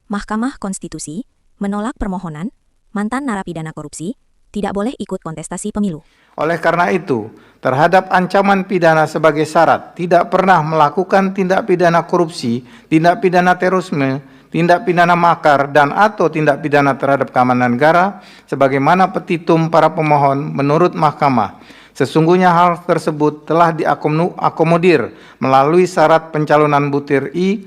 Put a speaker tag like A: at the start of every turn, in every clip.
A: Mahkamah Konstitusi menolak permohonan mantan narapidana korupsi tidak boleh ikut kontestasi pemilu.
B: Oleh karena itu, terhadap ancaman pidana sebagai syarat tidak pernah melakukan tindak pidana korupsi, tindak pidana terorisme, tindak pidana makar, dan atau tindak pidana terhadap keamanan negara, sebagaimana petitum para pemohon menurut Mahkamah. Sesungguhnya hal tersebut telah diakomodir melalui syarat pencalonan butir I,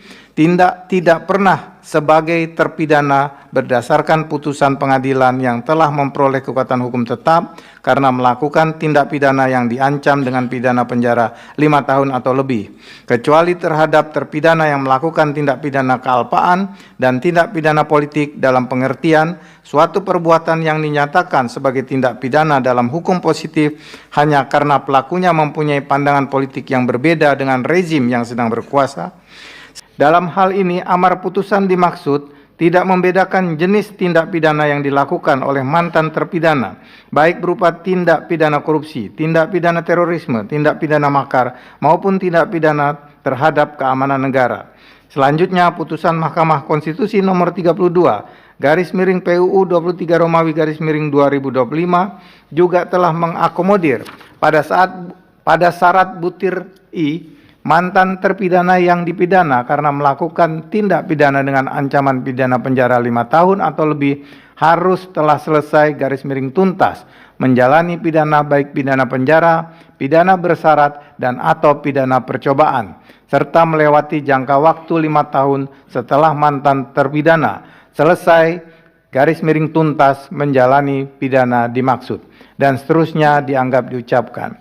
B: tidak pernah sebagai terpidana berdasarkan putusan pengadilan yang telah memperoleh kekuatan hukum tetap karena melakukan tindak pidana yang diancam dengan pidana penjara 5 tahun atau lebih, kecuali terhadap terpidana yang melakukan tindak pidana kealpaan dan tindak pidana politik dalam pengertian suatu perbuatan yang dinyatakan sebagai tindak pidana dalam hukum positif hanya karena pelakunya mempunyai pandangan politik yang berbeda dengan rezim yang sedang berkuasa. Dalam hal ini, amar putusan dimaksud tidak membedakan jenis tindak pidana yang dilakukan oleh mantan terpidana, baik berupa tindak pidana korupsi, tindak pidana terorisme, tindak pidana makar, maupun tindak pidana terhadap keamanan negara. Selanjutnya, putusan Mahkamah Konstitusi nomor 32, garis miring PUU 23 Romawi garis miring 2025 juga telah mengakomodir pada syarat butir I, mantan terpidana yang dipidana karena melakukan tindak pidana dengan ancaman pidana penjara 5 tahun atau lebih harus telah selesai garis miring tuntas menjalani pidana baik pidana penjara, pidana bersyarat, dan atau pidana percobaan, serta melewati jangka waktu 5 tahun setelah mantan terpidana selesai garis miring tuntas menjalani pidana dimaksud, dan seterusnya dianggap diucapkan.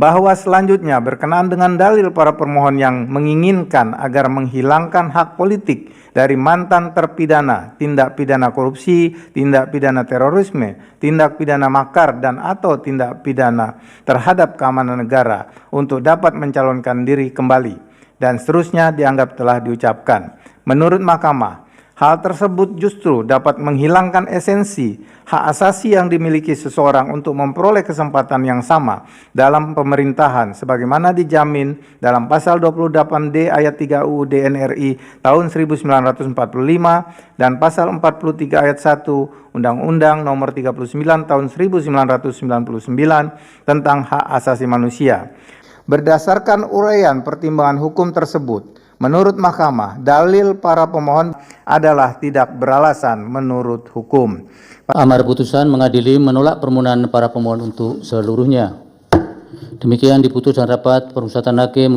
B: Bahwa selanjutnya berkenaan dengan dalil para permohon yang menginginkan agar menghilangkan hak politik dari mantan terpidana tindak pidana korupsi, tindak pidana terorisme, tindak pidana makar, dan atau tindak pidana terhadap keamanan negara untuk dapat mencalonkan diri kembali, dan seterusnya dianggap telah diucapkan. Menurut Mahkamah, hal tersebut justru dapat menghilangkan esensi hak asasi yang dimiliki seseorang untuk memperoleh kesempatan yang sama dalam pemerintahan sebagaimana dijamin dalam pasal 28D ayat 3 UUD NRI tahun 1945 dan pasal 43 ayat 1 Undang-Undang Nomor 39 tahun 1999 tentang hak asasi manusia. Berdasarkan uraian pertimbangan hukum tersebut, menurut Mahkamah, dalil para pemohon adalah tidak beralasan menurut hukum.
C: Amar putusan mengadili menolak permohonan para pemohon untuk seluruhnya. Demikian diputus dan rapat permusyawaratan hakim